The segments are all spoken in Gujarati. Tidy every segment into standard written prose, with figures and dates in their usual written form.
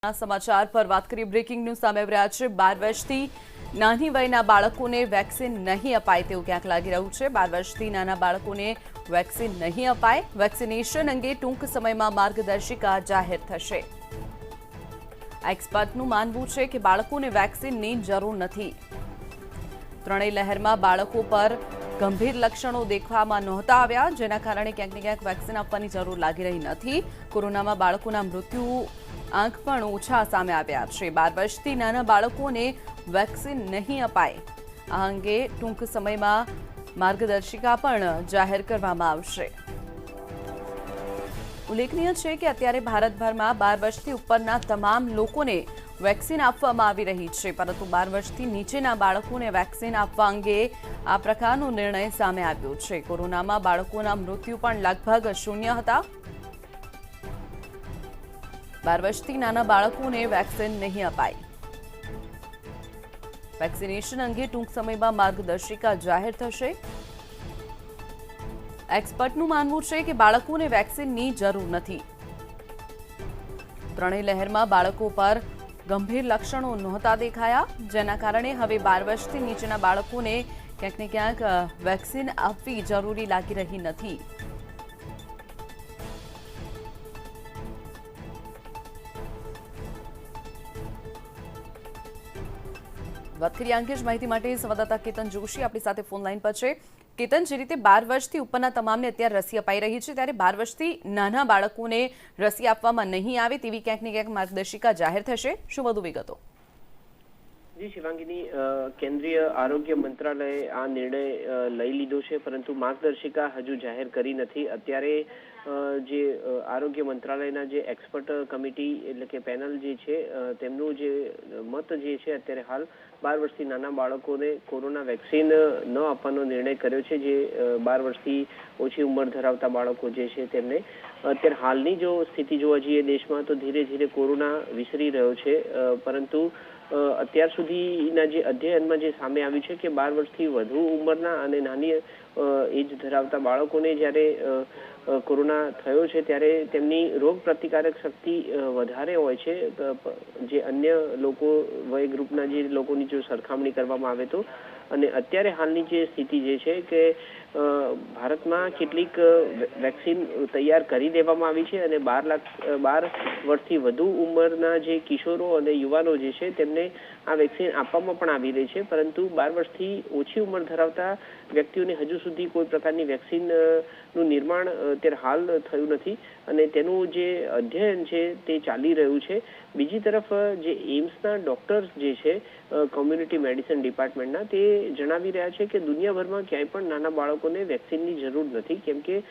समाचार पर बात करिए। ब्रेकिंग न्यूज सामे આવી રહ્યા છે। 12 વર્ષથી નાની વયના બાળકોને વેક્સિન નહીં અપાય તેવું ક્યાંક લાગી રહ્યું છે। 12 વર્ષથી નાના બાળકોને વેક્સિન નહીં અપાય। વેક્સિનેશન અંગે ટૂંક સમયમાં માર્ગદર્શિકા જાહેર થશે। એક્સપર્ટનું માનવું છે કે બાળકોને વેક્સિનની જરૂર નથી। ત્રણેય લહેરમાં બાળકો પર ગંભીર લક્ષણો દેખવામાં નહોતા આવ્યા, જેના કારણે ક્યાંક ને ક્યાંક વેક્સિન આપવાની જરૂર લાગી રહી નથી। કોરોનામાં બાળકોના મૃત્યુ આંક પણ ઓછા સામે આવ્યા છે। 12 વર્ષથી નાના બાળકોને વેક્સિન નહીં અપાય, આ અંગે ટૂંક સમયમાં માર્ગદર્શિકા પણ જાહેર કરવામાં આવશે। ઉલ્લેખનીય છે કે અત્યારે ભારતભરમાં 12 વર્ષથી ઉપરના તમામ લોકોને વેક્સિન આપવામાં આવી રહી છે, પરંતુ 12 વર્ષથી નીચેના બાળકોને વેક્સિન આપવા અંગે આ પ્રકારનો નિર્ણય સામે આવ્યો છે। કોરોનામાં બાળકોના મૃત્યુ પણ લગભગ શૂન્ય હતા। 12 વર્ષથી નાના બાળકોને વેક્સિન નહીં અપાય। વેક્સિનેશન અંગે ટૂંક સમયમાં માર્ગદર્શિકા જાહેર થશે। એક્સપર્ટનું માનવું છે કે બાળકોને વેક્સિનની જરૂર નથી। ત્રણેય લહેરમાં બાળકો પર ગંભીર લક્ષણો નહોતા દેખાયા, જેના કારણે હવે 12 વર્ષથી નીચેના બાળકોને ક્યાંક ને ક્યાંક વેક્સિન આપવી જરૂરી લાગી રહી નથી। વાત કરીએ અંગે જ માહિતી માટે સંવાદદાતા કેતન જોશી આપણી સાથે ફોન લાઈન પર છે। કેતન, જે રીતે 12 વર્ષથી ઉપરના તમામને અત્યારે રસી અપાઈ રહી છે, ત્યારે 12 વર્ષથી નાના બાળકોને રસી આપવામાં નહીં આવે તેવી ક્યાંક ને ક્યાંક માર્ગદર્શિકા જાહેર થશે। શું વધુ વિગતો? જી શિવાંગીની, કેન્દ્રીય આરોગ્ય મંત્રાલયે આ નિર્ણય લઈ લીધો છે, પરંતુ માર્ગદર્શિકા હજુ જાહેર કરી નથી। અત્યારે જે આરોગ્ય મંત્રાલયના જે એક્સપર્ટ કમિટી એટલે કે પેનલ જે છે તેમનું જે મત જે છે અત્યારે હાલ 12 વર્ષથી નાના બાળકોને કોરોના વેક્સિન ન આપવાનો નિર્ણય કર્યો છે। જે 12 વર્ષથી ઓછી ઉંમર ધરાવતા બાળકો જે છે તેમને અત્યારે હાલની જો સ્થિતિ જોવા જઈએ દેશમાં તો ધીરે ધીરે કોરોના વિસરી રહ્યો છે, પરંતુ અત્યાર સુધીના જે અધ્યયનમાં જે સામે આવ્યું છે કે 12 વર્ષથી વધુ ઉંમરના અને નાની એજ ધરાવતા બાળકોને જ્યારે કોરોના થયો છે ત્યારે તેમની રોગ પ્રતિકારક શક્તિ વધારે હોય છે જે અન્ય લોકો વય ગ્રુપના જે લોકોની જો સરખામણી કરવામાં આવે તો। અને અત્યારે હાલની જે સ્થિતિ જે છે કે ભારતમાં કેટલીક વેક્સિન તૈયાર કરી દેવામાં આવી છે અને 12 વર્ષથી વધુ ઉંમરના જે કિશોરો અને યુવાનો જે છે તેમને આ વેક્સિન આપવામાં પણ આવી રહી છે, પરંતુ 12 વર્ષથી ઓછી ઉંમર ધરાવતા વ્યક્તિઓને હજુ સુધી કોઈ પ્રકારની વેક્સિનનું નિર્માણ અત્યારે હાલ થયું નથી અને તેનું જે અધ્યયન છે તે ચાલી રહ્યું છે। બીજી તરફ જે એમ્સના ડોક્ટર્સ જે છે કોમ્યુનિટી મેડિસિન ડિપાર્ટમેન્ટના, તે જણાવી રહ્યા છે કે દુનિયાભરમાં ક્યાંય પણ નાના બાળકોને વેક્સિનની જરૂર નથી, કેમ કે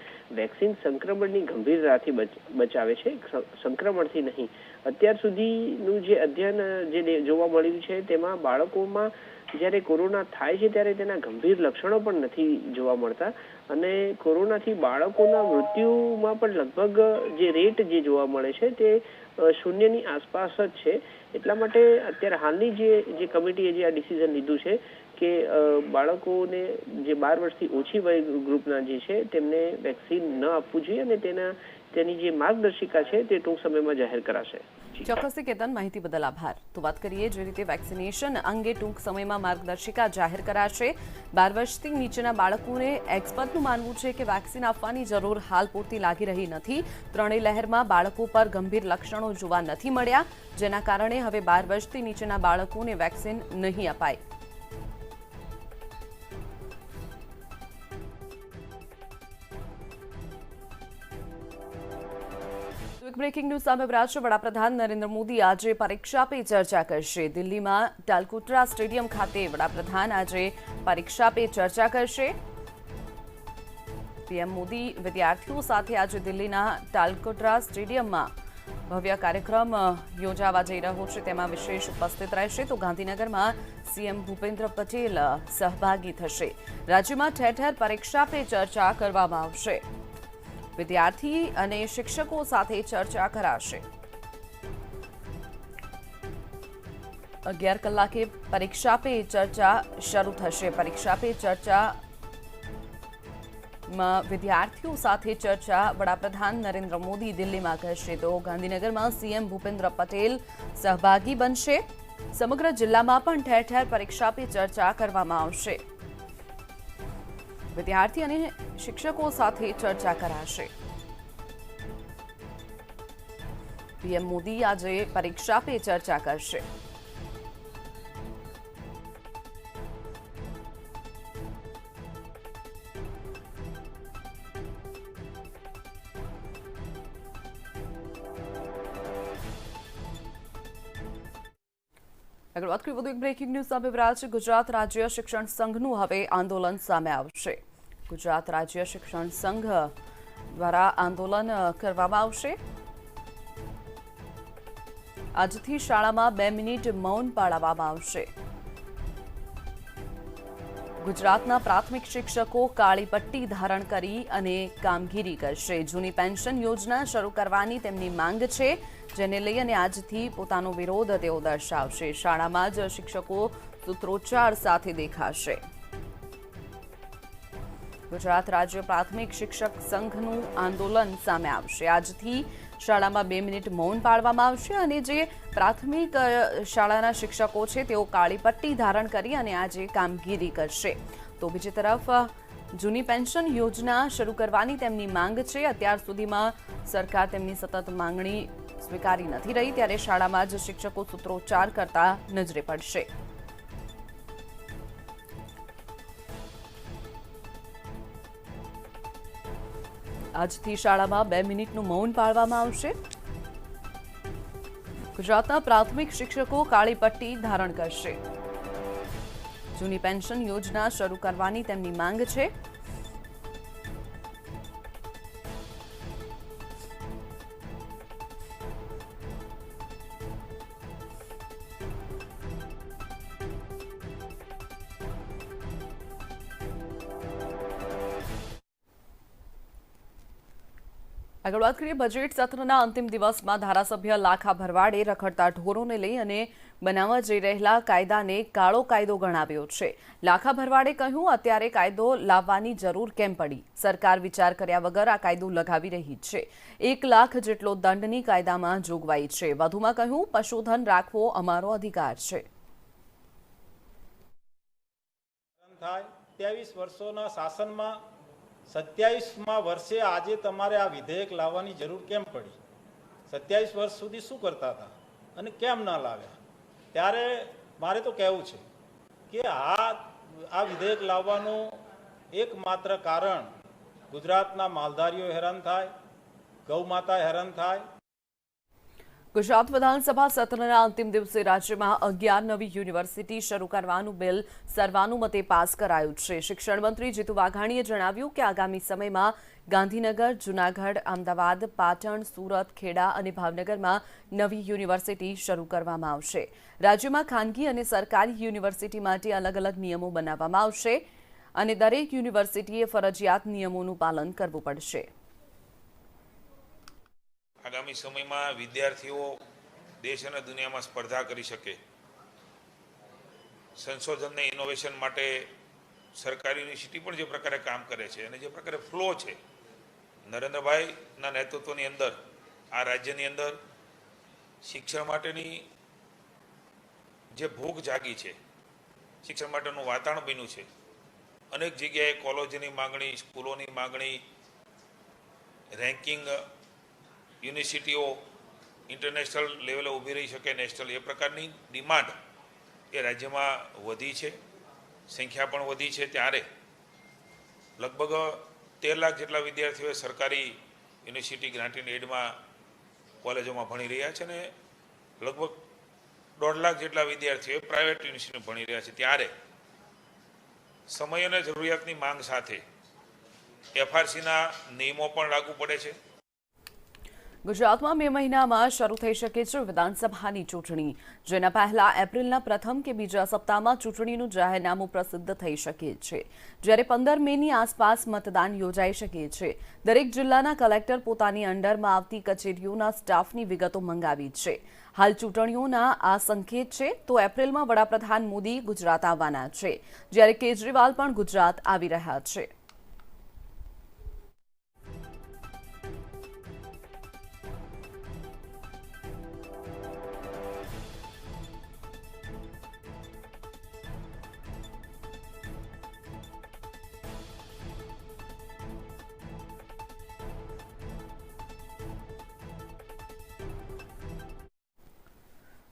વેક્સિન સંક્રમણની ગંભીરતાથી બચાવે છે, સંક્રમણથી નહીં। અત્યાર સુધીનું જે અધ્યયન જે જોવા મળ્યું છે તેમાં બાળકોમાં જ્યારે કોરોના થાય છે ત્યારે તેના ગંભીર લક્ષણો પણ નથી જોવા મળતા અને કોરોનાથી બાળકોના મૃત્યુમાં પણ લગભગ જે રેટ જે જોવા મળે છે તે શૂન્યની આસપાસ જ છે। એટલા માટે અત્યારે હાલની જે કમિટીએ જે આ ડિસિઝન લીધું છે કે બાળકોને જે 12 વર્ષથી ઓછી વય ગ્રુપના જે છે તેમને વેક્સિન ન આપવું જોઈએ અને તેની જે માર્ગદર્શિકા છે તે ટૂંક સમયમાં જાહેર કરાશે। ચોક્કસથી કેતન, માહિતી બદલ આભાર। તો વાત કરીએ જે રીતે વેક્સિનેશન અંગે ટૂંક સમયમાં માર્ગદર્શિકા જાહેર કરાશે। 12 વર્ષથી નીચેના બાળકોને એક્સપર્ટનું માનવું છે કે વેક્સિન આપવાની જરૂર હાલ પૂરતી લાગી રહી નથી। ત્રણેય લહેરમાં બાળકો પર ગંભીર લક્ષણો જોવા નથી મળ્યા, જેના કારણે હવે 12 વર્ષથી નીચેના બાળકોને વેક્સિન નહીં અપાય। બ્રેકિંગ ન્યૂઝ સામે રહ્યા છે। વડાપ્રધાન નરેન્દ્ર મોદી આજે પરીક્ષા પે ચર્ચા કરશે। દિલ્હીમાં ટાલકોટરા સ્ટેડિયમ ખાતે વડાપ્રધાન આજે પરીક્ષા પે ચર્ચા કરશે। પીએમ મોદી વિદ્યાર્થીઓ સાથે આજે દિલ્હીના ટાલકોટરા સ્ટેડિયમમાં ભવ્ય કાર્યક્રમ યોજાવા જઈ રહ્યો છે, તેમાં વિશેષ ઉપસ્થિત રહેશે। તો ગાંધીનગરમાં સીએમ ભૂપેન્દ્ર પટેલ સહભાગી થશે। રાજ્યમાં ઠેર ઠેર પરીક્ષા પે ચર્ચા કરવામાં આવશે। વિદ્યાર્થી અને શિક્ષકો સાથે ચર્ચા કરાશે। 11 કલાકે પરીક્ષા પે ચર્ચા શરૂ થશે। પરીક્ષા પે ચર્ચા વિદ્યાર્થીઓ સાથે ચર્ચા વડાપ્રધાન નરેન્દ્ર મોદી દિલ્હીમાં કરશે તો ગાંધીનગરમાં સીએમ ભૂપેન્દ્ર પટેલ સહભાગી બનશે સમગ્ર જિલ્લામાં પણ ઠેર ઠેર પરીક્ષા પે ચર્ચા કરવામાં આવશે વિદ્યાર્થી અને શિક્ષકો સાથે ચર્ચા કરાશે પીએમ મોદી આજે પરીક્ષા પે ચર્ચા કરશે આગળ વાત કરીએ વધુ એક બ્રેકિંગ ન્યૂઝ સામે રહ્યા છે ગુજરાત રાજ્ય શિક્ષણ સંઘનું હવે આંદોલન સામે આવશે ગુજરાત રાજ્ય શિક્ષણ સંઘ દ્વારા આંદોલન કરવામાં આવશે આજથી શાળામાં 2 મિનિટ મૌન પાળવામાં આવશે ગુજરાતના પ્રાથમિક શિક્ષકો કાળી પટ્ટી ધારણ કરી અને કામગીરી કરશે જૂની પેન્શન યોજના શરૂ કરવાની તેમની માંગ છે જેને લઈ અને આજથી પોતાનો વિરોધ તેઓ દર્શાવશે શાળામાં જ શિક્ષકો સૂત્રોચ્ચાર સાથે દેખાશે ગુજરાત રાજ્ય પ્રાથમિક શિક્ષક સંઘનું આંદોલન સામે આવશે આજથી શાળામાં 2 મિનિટ મૌન પાળવામાં આવશે અને જે પ્રાથમિક શાળાના શિક્ષકો છે તેઓ કાળી પટ્ટી ધારણ કરી અને આજે કામગીરી કરશે તો બીજી તરફ જૂની પેન્શન યોજના શરૂ કરવાની તેમની માંગ છે અત્યાર સુધીમાં સરકાર તેમની સતત માંગણી સ્વીકારી નથી રહી ત્યારે શાળામાં જ શિક્ષકો સૂત્રોચ્ચાર કરતા નજરે પડશે આજથી શાળામાં 2 મિનિટનું મૌન પાળવામાં આવશે ગુજરાતના પ્રાથમિક શિક્ષકો કાળી પટ્ટી ધારણ કરશે જૂની પેન્શન યોજના શરૂ કરવાની તેમની માંગ છે આગળ વાત કરીએ બજેટ સત્રના અંતિમ દિવસમાં ધારાસભ્ય લાખા ભરવાડે રખડતા ઢોરોને લઈ અને બનાવવા જઈ રહેલા કાયદાને કાળો કાયદો ગણાવ્યો છે લાખા ભરવાડે કહ્યું અત્યારે કાયદો લાવવાની જરૂર કેમ પડી સરકાર વિચાર કર્યા વગર આ કાયદો લગાવી રહી છે 1 લાખ જેટલો દંડની કાયદામાં જોગવાઈ છે વધુમાં કહ્યું પશુધન રાખવો અમારો અધિકાર છે 23 વર્ષોના શાસનમાં 27મા વર્ષે આજે તમારે આ વિધેયક લાવવાની જરૂર કેમ પડી 27 વર્ષ સુધી શું કરતા હતા અને કેમ ન લાવ્યા ત્યારે મારે તો કહેવું છે કે આ વિધેયક લાવવાનું એકમાત્ર કારણ ગુજરાતના માલધારીઓ હેરાન થાય ગૌમાતા હેરાન થાય ગુજરાત વિધાનસભા સત્રના અંતિમ દિવસે રાજ્યમાં 11 નવી યુનિવર્સિટી શરૂ કરવાનું બિલ સર્વાનુમતે પાસ કરાયું છે શિક્ષણ મંત્રી જીતુ વાઘાણીએ જણાવ્યું કે આગામી સમયમાં ગાંધીનગર જૂનાગઢ અમદાવાદ પાટણ સુરત ખેડા અને ભાવનગરમાં નવી યુનિવર્સિટી શરૂ કરવામાં આવશે રાજ્યમાં ખાનગી અને સરકારી યુનિવર્સિટી માટે અલગ અલગ નિયમો બનાવવામાં આવશે અને દરેક યુનિવર્સિટીએ ફરજિયાત નિયમોનું પાલન કરવું પડશે આગામી સમયમાં વિદ્યાર્થીઓ દેશ અને દુનિયામાં સ્પર્ધા કરી શકે સંશોધન અને ઇનોવેશન માટે સરકારી યુનિવર્સિટી પણ જે પ્રકારે કામ કરે છે અને જે પ્રકારે ફ્લો છે નરેન્દ્રભાઈના નેતૃત્વની અંદર આ રાજ્યની અંદર શિક્ષણ માટેની જે ભૂખ જાગી છે શિક્ષણ માટેનું વાતાવરણ બન્યું છે અનેક જગ્યાએ કોલેજોની માંગણી સ્કૂલોની માંગણી રેન્કિંગ યુનિવર્સિટીઓ ઇન્ટરનેશનલ લેવલે ઊભી રહી શકે નેશનલ એ પ્રકારની ડિમાન્ડ એ રાજ્યમાં વધી છે સંખ્યા પણ વધી છે ત્યારે લગભગ 13 લાખ જેટલા વિદ્યાર્થીઓ સરકારી યુનિવર્સિટી ગ્રાન્ટેડ એડમાં કોલેજોમાં ભણી રહ્યા છે અને લગભગ 1.5 લાખ જેટલા વિદ્યાર્થીઓ પ્રાઇવેટ યુનિવર્સિટીમાં ભણી રહ્યા છે ત્યારે સમય અને જરૂરિયાતની માંગ સાથે એફઆરસીના નિયમો પણ લાગુ પડે છે ગુજરાતમાં મે મહિનામાં શરૂ થઈ શકે છે વિધાનસભાની ચૂંટણી જેના પહેલા એપ્રિલના પ્રથમ કે બીજા સપ્તાહમાં ચૂંટણીનું જાહેરનામું પ્રસિદ્ધ થઈ શકે છે જ્યારે 15 મેની આસપાસ મતદાન યોજાઈ શકે છે દરેક જિલ્લાના કલેક્ટર પોતાની અંડરમાં આવતી કચેરીઓના સ્ટાફની વિગતો મંગાવી છે હાલ ચૂંટણીઓના આ સંકેત છે તો એપ્રિલમાં વડાપ્રધાન મોદી ગુજરાત આવવાના છે જ્યારે કેજરીવાલ પણ ગુજરાત આવી રહ્યા છે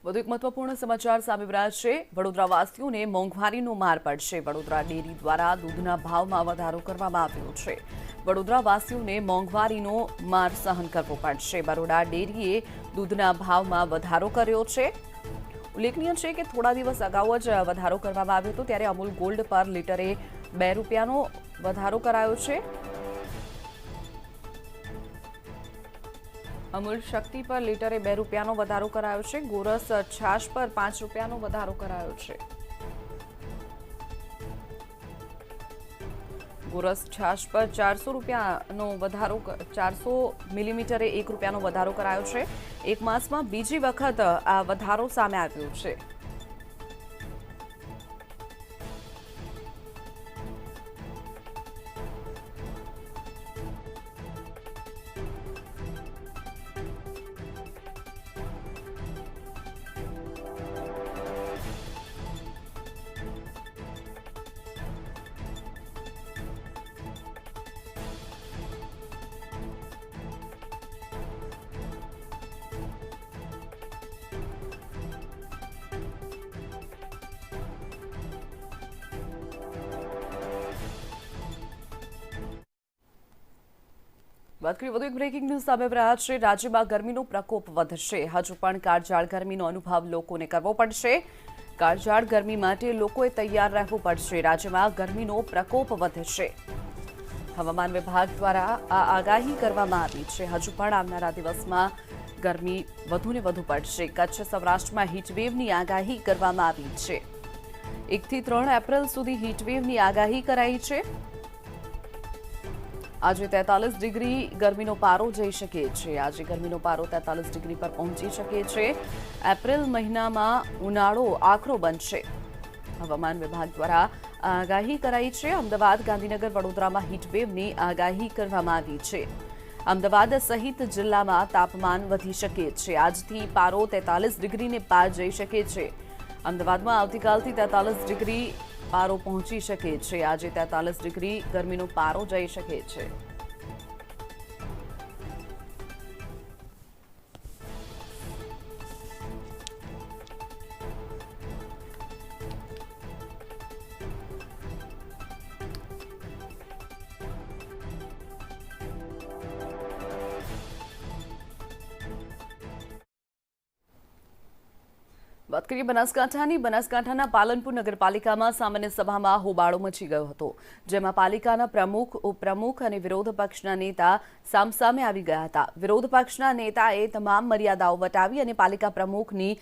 વધુ એક મહત્વપૂર્ણ સમાચાર સામે રહ્યા છે. વડોદરાવાસીઓને મોંઘવારીનો માર પડશે. વડોદરા ડેરી દ્વારા દૂધના ભાવમાં વધારો કરવામાં આવ્યો છે. વડોદરાવાસીઓને મોંઘવારીનો માર સહન કરવો પડશે. બરોડા ડેરીએ દૂધના ભાવમાં વધારો કર્યો છે. ઉલ્લેખનીય છે કે થોડા દિવસ અગાઉ જ વધારો કરવામાં આવ્યો હતો, ત્યારે અમૂલ ગોલ્ડ પર લીટરે ₹2 વધારો કરાયો છે. અમૂલ શક્તિ પર લીટરે ₹2 વધારો કરાયો છે. ગોરસ છાશ પર ₹5 વધારો કરાયો છે. ગોરસ છાશ પર ₹400 વધારો, 400 મિલીમીટરે ₹1 વધારો કરાયો છે. એક માસમાં બીજી વખત આ વધારો સામે આવ્યો છે. વાત કરીએ વધુ એક બ્રેકિંગ ન્યૂઝ સામે રહ્યા છે. રાજ્યમાં ગરમીનો પ્રકોપ વધશે. હજુ પણ કાળઝાળ ગરમીનો અનુભવ લોકોને કરવો પડશે. કાળઝાળ ગરમી માટે લોકોએ તૈયાર રહેવું પડશે. રાજ્યમાં ગરમીનો પ્રકોપ વધશે. હવામાન વિભાગ દ્વારા આ આગાહી કરવામાં આવી છે. હજુ પણ આવનારા દિવસમાં ગરમી વધુને વધુ પડશે. કચ્છ સૌરાષ્ટ્રમાં હીટવેવની આગાહી કરવામાં આવી છે. 1 થી 3 એપ્રિલ સુધી હીટવેવની આગાહી કરાઈ છે. આજે 43 ડિગ્રી ગરમીનો પારો જઈ શકે છે. આજે ગરમીનો પારો 43 ડિગ્રી પર પહોંચી શકે છે. એપ્રિલ મહિનામાં ઉનાળો આકરો બનશે. હવામાન વિભાગ દ્વારા આગાહી કરાઈ છે. અમદાવાદ, ગાંધીનગર, વડોદરામાં હીટવેવની આગાહી કરવામાં આવી છે. અમદાવાદ સહિત જિલ્લામાં તાપમાન વધી શકે છે. આજથી પારો 43 ડિગ્રીને પાર જઈ શકે છે. અમદાવાદમાં આવતીકાલથી 43 ડિગ્રી પારો પહોંચી શકે છે. આજે 43 ડિગ્રી ગરમીનો પારો જઈ શકે છે. વાત કરીએ બનાસકાંઠાની. બનાસકાંઠાના પાલનપુર નગરપાલિકામાં સામાન્ય સભામાં હોબાળો મચી ગયો હતો, જેમાં પાલિકાના પ્રમુખ, ઉપપ્રમુખ અને વિરોધ પક્ષના નેતા સામસામે આવી ગયા હતા. વિરોધ પક્ષના નેતાએ તમામ મર્યાદાઓ વટાવી અને પાલિકા પ્રમુખની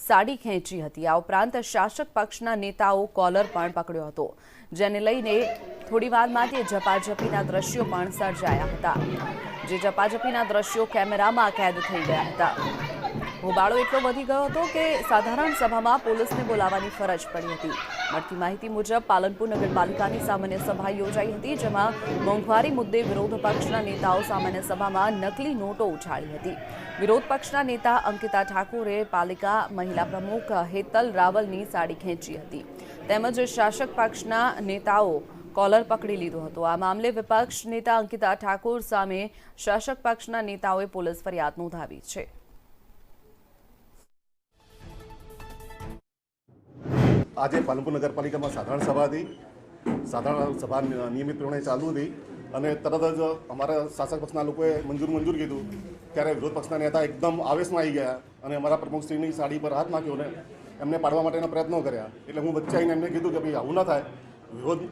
સાડી ખેંચી હતી. આ ઉપરાંત શાસક પક્ષના નેતાઓ કોલર પણ પકડ્યો હતો, જેને લઈને થોડીવાર માટે ઝપાઝપીના દ્રશ્યો પણ સર્જાયા હતા. જે ઝપાઝપીના દ્રશ્યો કેમેરામાં કેદ થઈ ગયા હતા. હોબાળો એટલો વધી ગયો હતો કે સાધારણ સભામાં પોલીસને બોલાવવાની ફરજ પડી હતી. મળતી માહિતી મુજબ પાલનપુર નગરપાલિકાની સામાન્ય સભા યોજાઈ હતી, જેમાં મોંઘવારી મુદ્દે વિરોધ પક્ષના નેતાઓ સામાન્ય સભામાં નકલી નોટો ઉછાળી હતી. વિરોધ પક્ષના નેતા અંકિતા ઠાકોરે પાલિકા મહિલા પ્રમુખ હેતલ રાવલની સાડી ખેંચી હતી, તેમજ શાસક પક્ષના નેતાઓ કોલર પકડી લીધો હતો. આ મામલે વિપક્ષ નેતા અંકિતા ઠાકોર સામે શાસક પક્ષના નેતાઓએ પોલીસ ફરિયાદ નોંધાવી છે. આજે પાલનપુર નગરપાલિકામાં સાધારણ સભા હતી. સાધારણ સભા નિયમિત પ્રમાણે ચાલુ હતી અને તરત જ અમારા શાસક પક્ષના લોકોએ મંજૂર કીધું, ત્યારે વિરોધ પક્ષના નેતા એકદમ આવેશમાં આવી ગયા અને અમારા પ્રમુખશ્રીની સાડી પર હાથ નાખ્યો અને એમને પાડવા માટેના પ્રયત્નો કર્યા. એટલે હું વચ્ચે આવીને એમને કીધું કે ભાઈ આવું ના થાય. વિરોધ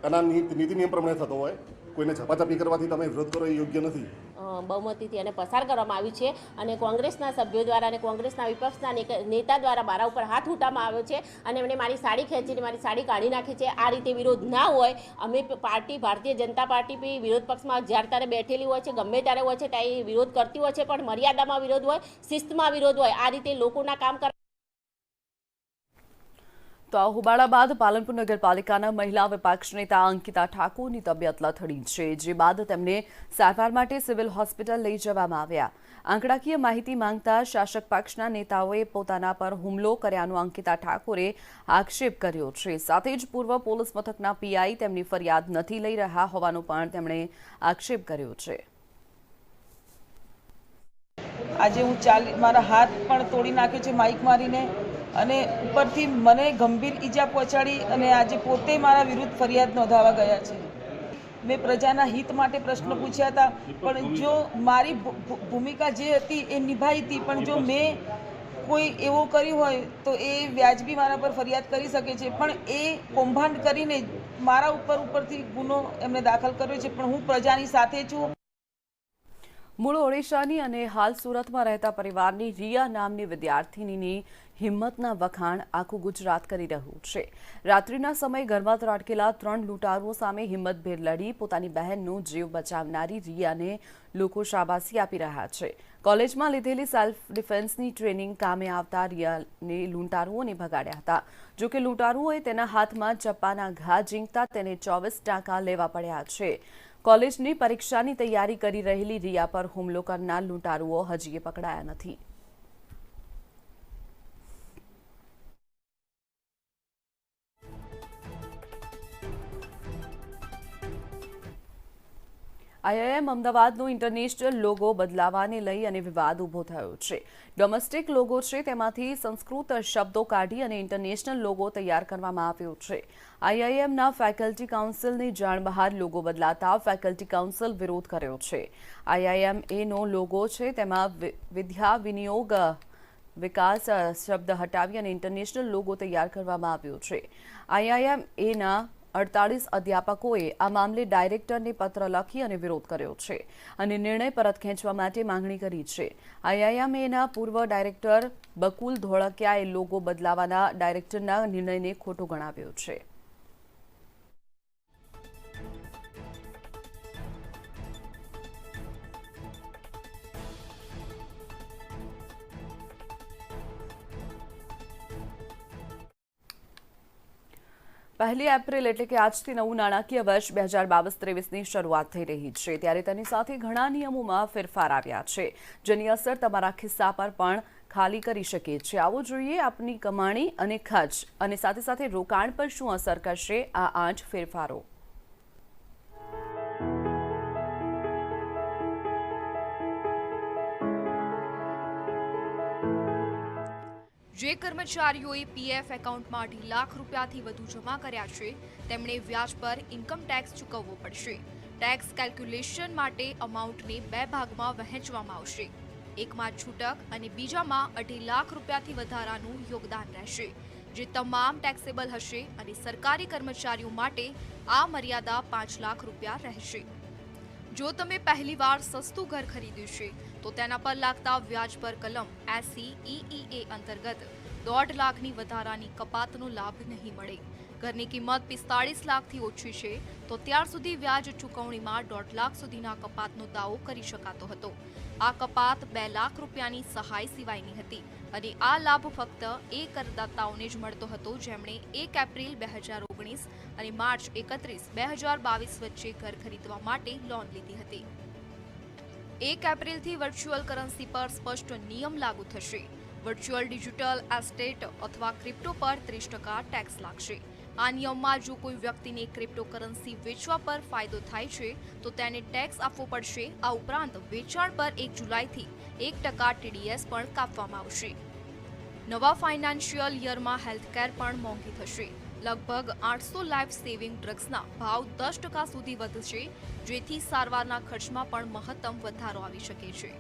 એના નીતિ નિયમ પ્રમાણે થતો હોય. કોઈને ઝપાઝપી કરવાથી તમે વિરોધ કરો એ યોગ્ય નથી. બહુમતીથી એને પસાર કરવામાં આવી છે અને કોંગ્રેસના સભ્યો દ્વારા અને કોંગ્રેસના વિપક્ષના નેતા દ્વારા મારા ઉપર હાથ ઉઠાવવામાં આવ્યો છે અને એમણે મારી સાડી ખેંચીને મારી સાડી કાઢી નાખી છે. આ રીતે વિરોધ ના હોય. અમે પાર્ટી, ભારતીય જનતા પાર્ટી બી વિરોધ પક્ષમાં જ્યારે ત્યારે બેઠેલી હોય છે, ગમે ત્યારે હોય છે ત્યારે વિરોધ કરતી હોય છે, પણ મર્યાદામાં વિરોધ હોય, શિસ્તમાં વિરોધ હોય. આ રીતે લોકોના કામ તો આ હોબાળા બાદ પાલનપુર નગરપાલિકાના મહિલા વિપક્ષ નેતા અંકિતા ઠાકોરની તબિયત લથડી છે, જે બાદ તેમને સારવાર માટે સિવિલ હોસ્પિટલ લઈ જવામાં આવ્યા. આંકડાકીય માહિતી માંગતા શાસક પક્ષના નેતાઓએ પોતાના પર હુમલો કર્યાનો અંકિતા ઠાકોરે આક્ષેપ કર્યો છે. સાથે જ પૂર્વ પોલીસ મથકના પીઆઈ તેમની ફરિયાદ નથી લઈ રહ્યા હોવાનો પણ તેમણે આક્ષેપ કર્યો છે. આજે હું મારા હાથ પણ તોડી નાખ્યો છે માઇક મારીને, અને ઉપરથી મને ગંભીર ઈજા પહોંચાડી, અને આજે પોતે મારા વિરુદ્ધ ફરિયાદ નોંધાવા ગયા છે. મેં પ્રજાના હિત માટે પ્રશ્ન પૂછ્યા હતા, પણ જો મારી ભૂમિકા જે હતી એ નિભાઈ હતી, પણ જો મેં કોઈ એવું કર્યું હોય તો એ વ્યાજબી મારા પર ફરિયાદ કરી શકે છે. પણ એ કૌભાંડ કરીને મારા ઉપરથી ગુનો એમણે દાખલ કર્યો છે. પણ હું પ્રજાની સાથે છું. મૂળ ઓડિશાની અને હાલ સુરતમાં રહેતા પરિવારની રિયા નામની વિદ્યાર્થિનીની હિંમતના વખાણ આખું ગુજરાત કરી રહ્યું છે. રાત્રિના સમયે ઘરમાં ત્રાટકેલા 3 લૂંટારુઓ સામે હિંમતભેર લડી પોતાની બહેનનો જીવ બચાવનારી રિયાને લોકો શાબાશી આપી રહ્યા છે. કોલેજમાં લીધેલી સેલ્ફ ડિફેન્સની ટ્રેનિંગ કામે આવતા રિયાને લૂંટારુઓને ભગાડ્યા હતા. જોકે લૂંટારુઓએ તેના હાથમાં ચપ્પાના ઘા ઝીંકતા તેને 24 ટાંકા લેવા પડ્યા છે. કોલેજની પરીક્ષાની તૈયારી કરી રહેલી રિયા પર હુમલો કરનાર લૂંટારુઓ હજી પકડાયા નથી. આઈઆઈએમ અમદાવાદનો ઇન્ટરનેશનલ લોગો બદલાવાને લઈ અને વિવાદ ઊભો થયો છે. ડોમેસ્ટિક લોગો છે તેમાંથી સંસ્કૃત શબ્દો કાઢી અને ઇન્ટરનેશનલ લોગો તૈયાર કરવામાં આવ્યો છે. આઈઆઈએમના ફેકલ્ટી કાઉન્સિલની જાણ બહાર લોગો બદલાતા ફેકલ્ટી કાઉન્સિલ વિરોધ કર્યો છે. આઈઆઈએમએનો લોગો છે તેમાં વિદ્યા વિનિયોગ વિકાસ શબ્દ હટાવી અને ઇન્ટરનેશનલ લોગો તૈયાર કરવામાં આવ્યો છે. આઈઆઈએમએના 48 અધ્યાપકોએ આ મામલે ડાયરેક્ટરને પત્ર લખી અને વિરોધ કર્યો છે અને નિર્ણય પરત ખેંચવા માટે માંગણી કરી છે. આઈઆઈએમએના પૂર્વ ડાયરેક્ટર બકુલ ધોળકિયાએ લોગો બદલાવાના ડાયરેક્ટરના નિર્ણયને ખોટો ગણાવ્યો છે. પહેલી એપ્રિલ એટલે કે આજથી નવું નાણાકીય વર્ષ 2022-23ની શરૂઆત થઈ રહી છે, ત્યારે તેની સાથે ઘણા નિયમોમાં ફેરફાર આવ્યા છે, જેની અસર તમારા ખિસ્સા પર પણ ખાલી કરી શકે છે. આવો જોઈએ આપની કમાણી અને ખર્ચ અને સાથે સાથે રોકાણ પર શું અસર કરશે આ 8 ફેરફારો. જે કર્મચારીઓએ પીએફ એકાઉન્ટમાં 2.5 લાખ રૂપિયાથી વધુ જમા કર્યા છે તેમણે વ્યાજ પર ઇન્કમ ટેક્સ ચૂકવવો પડશે. ટેક્સ કેલ્ક્યુલેશન માટે અમાઉન્ટને 2 ભાગમાં વહેંચવામાં આવશે. એકમાં છૂટક અને બીજામાં 2.5 લાખ રૂપિયાથી વધારાનું યોગદાન રહેશે, જે તમામ ટેક્સેબલ હશે અને સરકારી કર્મચારીઓ માટે આ મર્યાદા 5 લાખ રૂપિયા રહેશે. જો તમે પહેલીવાર સસ્તું ઘર ખરીદ્યું છે તો તેના પર લાગતા વ્યાજ પર કલમ 80 EEA અંતર્ગત 1.5 લાખની વધારાની કપાતનો લાભ નહીં મળે. ઘરની કિંમત 45 લાખથી ઓછી છે તો ત્યાર સુધી વ્યાજ ચૂકવણીમાં 1.5 લાખ સુધીના કપાતનો દાવો કરી શકાતો હતો. આ કપાત 2 લાખ રૂપિયાની સહાય સિવાયની હતી અને આ લાભ ફક્ત એ કરદાતાઓને જ મળતો હતો જેમણે 1 એપ્રિલ 2019 અને માર્ચ 31, 2022 વચ્ચે ઘર ખરીદવા માટે લોન લીધી હતી. 1 એપ્રિલથી વર્ચ્યુઅલ કરન્સી પર સ્પષ્ટ નિયમ લાગુ થશે. વર્ચ્યુઅલ ડિજિટલ એસ્ટેટ અથવા ક્રિપ્ટો પર 30% ટેક્સ લાગશે. આ નિયમમાં જો કોઈ વ્યક્તિને ક્રિપ્ટોકરન્સી વેચવા પર ફાયદો થાય છે તો તેને ટેક્સ આપવો પડશે. આ ઉપરાંત વેચાણ પર 1 જુલાઈથી 1% TDS પણ કાપવામાં આવશે. નવા ફાઇનાન્શિયલ યરમાં હેલ્થકેર પણ મોંઘી થશે. લગભગ 800 લાઈફ સેવિંગ ડ્રગ્સના ભાવ 10% સુધી વધશે, જેથી સારવારના ખર્ચમાં પણ મહત્તમ વધારો આવી શકે છે.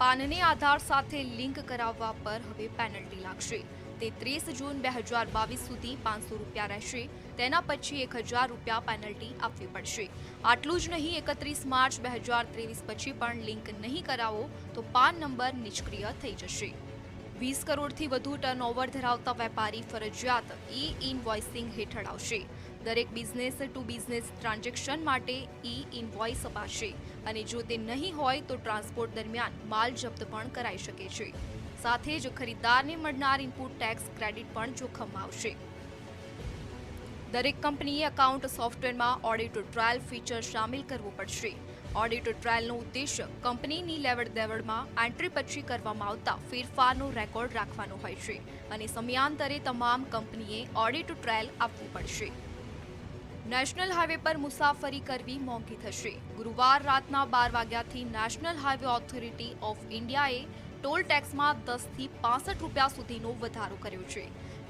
પાનને આધાર સાથે લિંક કરાવવા પર હવે પેનલ્ટી લાગશે. તે 30 જૂન 2022 સુધી 500 રૂપિયા રહેશે. તેના પછી 1000 રૂપિયા પેનલ્ટી આપવી પડશે. આટલું જ નહીં, 31 માર્ચ 2023 પછી પણ લિંક નહીં કરાવો તો પાન નંબર નિષ્ક્રિય થઈ જશે. 20 કરોડથી વધુ ટર્નઓવર ધરાવતા વેપારી ફરજિયાત ઇનવોઇસિંગ હેઠળ આવશે. દરેક બિઝનેસ ટુ બિઝનેસ ટ્રાન્ઝેક્શન માટે ઇનવોઇસ અપાશે અને જો તે નહીં હોય તો ટ્રાન્સપોર્ટ દરમિયાન માલ જપ્ત પણ કરાઈ શકે છે. સાથે જ ખરીદદારને મળનાર ઇનપુટ ટેક્સ ક્રેડિટ પણ જોખમમાં આવશે. દરેક કંપનીએ એકાઉન્ટ સોફ્ટવેરમાં ઓડિટ ટ્રાયલ ફીચર શામેલ કરવું પડશે. ઓડિટ ટ્રાયલનો ઉદ્દેશ્ય કંપનીની લેવડ-દેવડમાં એન્ટ્રી પછી કરવામાં આવતા ફેરફારનો રેકોર્ડ રાખવાનો હોય છે અને સમયાંતરે તમામ કંપનીએ ઓડિટ ટ્રાયલ આપવું પડશે. નેશનલ હાઈવે પર મુસાફરી કરવી મોંઘી થશે. ગુરુવાર રાતના 12 વાગ્યાથી નેશનલ હાઈવે ઓથોરિટી ઓફ ઇન્ડિયાએ ટોલ ટેક્સમાં 10 થી 65 રૂપિયા સુધીનો વધારો કર્યો છે.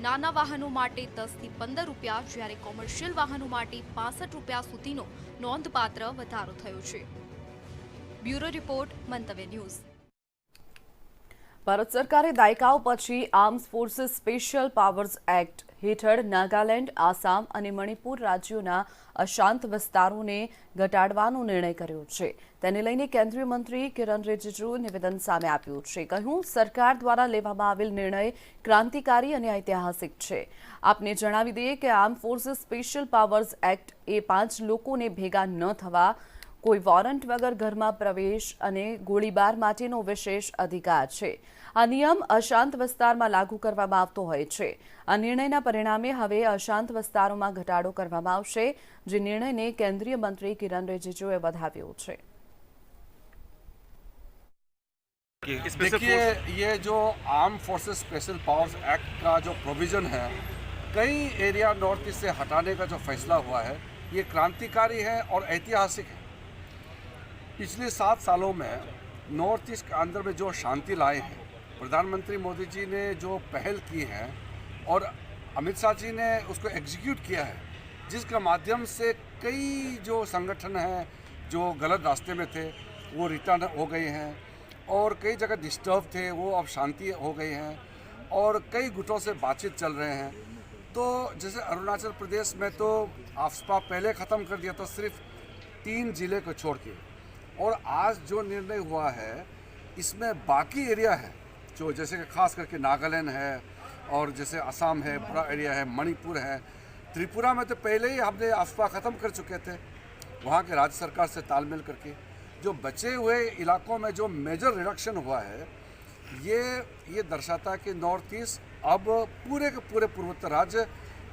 નાના વાહનો માટે 10 થી 15 રૂપિયા, જ્યારે કોમર્શિયલ વાહનો માટે 65 રૂપિયા સુધીનો નોંધપાત્ર વધારો થયો છે. બ્યુરો રિપોર્ટ, મંતવ્ય ન્યૂઝ. ભારત સરકારે દાયકાઓ પછી arms forces special powers act હેઠળ નાગાલેન્ડ, આસામ અને મણિપુર રાજ્યોના અશાંત વિસ્તારોને ઘટાડવાનો નિર્ણય કર્યો છે. તેને લઈને કેન્દ્રીય મંત્રી કિરણ રિજિજુ નિવેદન સામે આપ્યું છે. કહ્યું, સરકાર દ્વારા લેવામાં આવેલ નિર્ણય ક્રાંતિકારી અને ઐતિહાસિક છે. આપને જણાવી દઈએ કે arm forces special powers act એ 5 લોકોને ભેગા ન થવા, કોઈ વોરંટ વગર ઘરમાં પ્રવેશ અને ગોળીબાર માટેનો વિશેષ અધિકાર છે. આ નિયમ અશાંત વિસ્તારમાં લાગુ કરવામાં આવતો હોય છે. આ નિર્ણયના પરિણામે હવે અશાંત વિસ્તારોમાં ઘટાડો કરવામાં આવશે, જે નિર્ણયને કેન્દ્રીય મંત્રી કિરણ રિજિજુએ વધાવ્યો છે. देखिए, ये जो arm forces special powers act का जो प्रोविज़न है, कई एरिया नॉर्थ ईस्ट से हटाने का जो फैसला हुआ है, ये क्रांतिकारी है और ऐतिहासिक है. पिछले 7 सालों में नॉर्थ ईस्ट के अंदर में जो शांति लाए हैं, प्रधानमंत्री मोदी जी ने जो पहल की है और अमित शाह जी ने उसको एग्जीक्यूट किया है, जिसके माध्यम से कई जो संगठन हैं जो गलत रास्ते में थे वो रिटर्न हो गए हैं, और कई जगह डिस्टर्ब थे वो अब शांति हो गई हैं, और कई गुटों से बातचीत चल रहे हैं. तो जैसे अरुणाचल प्रदेश में तो आफ्स्पा पहले ख़त्म कर दिया था, सिर्फ 3 जिले को छोड़ के, और आज जो निर्णय हुआ है इसमें बाकी एरिया है जो जैसे कि खास करके नागालैंड है, और जैसे असम है, बड़ा एरिया है, मणिपुर है, त्रिपुरा में तो पहले ही हमने आफ्स्पा ख़त्म कर चुके थे वहाँ के राज्य सरकार से तालमेल करके. जो बचे हुए इलाकों में जो मेजर रिडक्शन हुआ है, ये दर्शाता है कि नॉर्थ ईस्ट अब पूरे के पूरे पूर्वोत्तर राज्य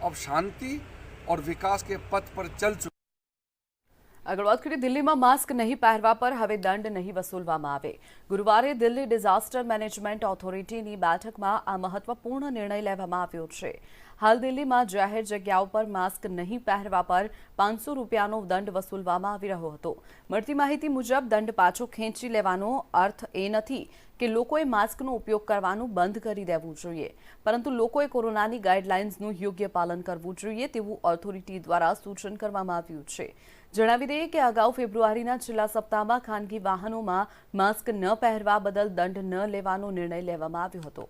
अब शांति और विकास के पथ पर चल चुके. આગળ વાત કરીએ, દિલ્હીમાં માસ્ક નહીં પહેરવા પર હવે દંડ નહીં વસૂલવામાં આવે. ગુરુવારે દિલ્હી ડિઝાસ્ટર મેનેજમેન્ટ ઓથોરિટીની બેઠકમાં આ મહત્વપૂર્ણ નિર્ણય લેવામાં આવ્યો છે. હાલ દિલ્હીમાં જાહેર જગ્યાઓ પર માસ્ક નહીં પહેરવા પર 500 રૂપિયાનો દંડ વસૂલવામાં આવી રહ્યો હતો. મળતી માહિતી મુજબ દંડ પાછો ખેંચી લેવાનો અર્થ એ નથી કે લોકોએ માસ્કનો ઉપયોગ કરવાનું બંધ કરી દેવું જોઈએ, પરંતુ લોકોએ કોરોનાની ગાઈડલાઇન્સનું યોગ્ય પાલન કરવું જોઈએ તેવું ઓથોરિટી દ્વારા સૂચન કરવામાં આવ્યું છે. જણાવી દઈએ કે અગાઉ ફેબ્રુઆરીના છેલ્લા સપ્તાહમાં ખાનગી વાહનોમાં માસ્ક ન પહેરવા બદલ દંડ ન લેવાનો નિર્ણય લેવામાં આવ્યો હતો.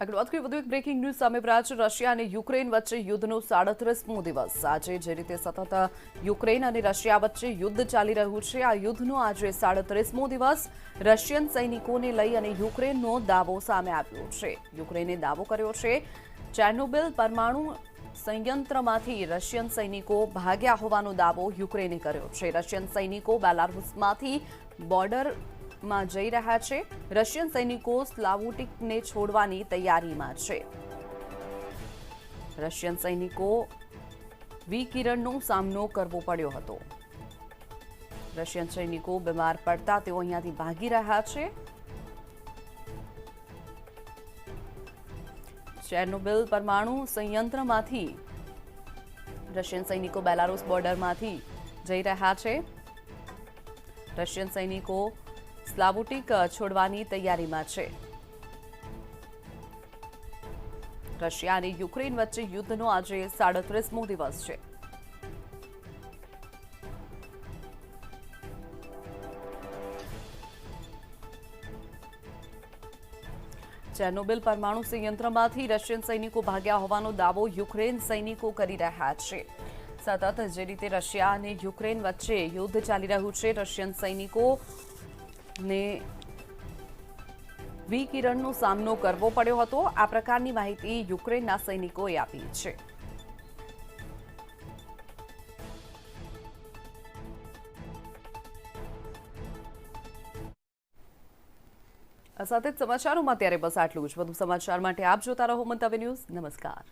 આગળ વાત કરીએ, વધુ એક બ્રેકિંગ ન્યૂઝ સામે આવ્યા છે. રશિયા અને યુક્રેન વચ્ચે યુદ્ધનો 37મો દિવસ. આજે જે રીતે સતત યુક્રેન અને રશિયા વચ્ચે યુદ્ધ ચાલી રહ્યું છે, આ યુદ્ધનો આજે 37મો દિવસ રશિયન સૈનિકોને લઈ અને યુક્રેનનો દાવો સામે આવ્યો છે. યુક્રેને દાવો કર્યો છે ચેર્નોબિલ પરમાણુ સંયંત્રમાંથી રશિયન સૈનિકો ભાગ્યા હોવાનો દાવો યુક્રેને કર્યો છે. રશિયન સૈનિકો બેલારુસમાંથી બોર્ડરમાં જઈ રહ્યા છે. રશિયન સૈનિકો સ્લાવુટિકને છોડવાની તૈયારીમાં છે. રશિયન સૈનિકો વિકિરણનો સામનો કરવો પડ્યો હતો. રશિયન સૈનિકો બીમાર પડતા તેઓ અહીંયાથી ભાગી રહ્યા છે. ચેર્નોબિલ પરમાણુ સંયંત્રમાંથી રશિયન સૈનિકો બેલારુસ બોર્ડરમાંથી જઈ રહ્યા છે. રશિયન સૈનિકો સ્લાવુટિક છોડવાની તૈયારીમાં છે. રશિયા અને યુક્રેન વચ્ચે યુદ્ધનો આજે 37મો દિવસ છે. ચેર્નોબિલ પરમાણુ સંયંત્રમાંથી રશિયન સૈનિકો ભાગ્યા હોવાનો દાવો યુક્રેન સૈનિકો કરી રહ્યા છે. સતત જે રીતે રશિયા અને યુક્રેન વચ્ચે યુદ્ધ ચાલી રહ્યું છે, રશિયન સૈનિકોને વિકિરણનો સામનો કરવો પડ્યો હતો. આ પ્રકારની માહિતી યુક્રેનના સૈનિકોએ આપી છે. આ સાથે જ સમાચારોમાં અત્યારે બસ આટલું જ. વધુ સમાચાર માટે આપ જોતા રહો મંતવ્ય ન્યૂઝ. નમસ્કાર.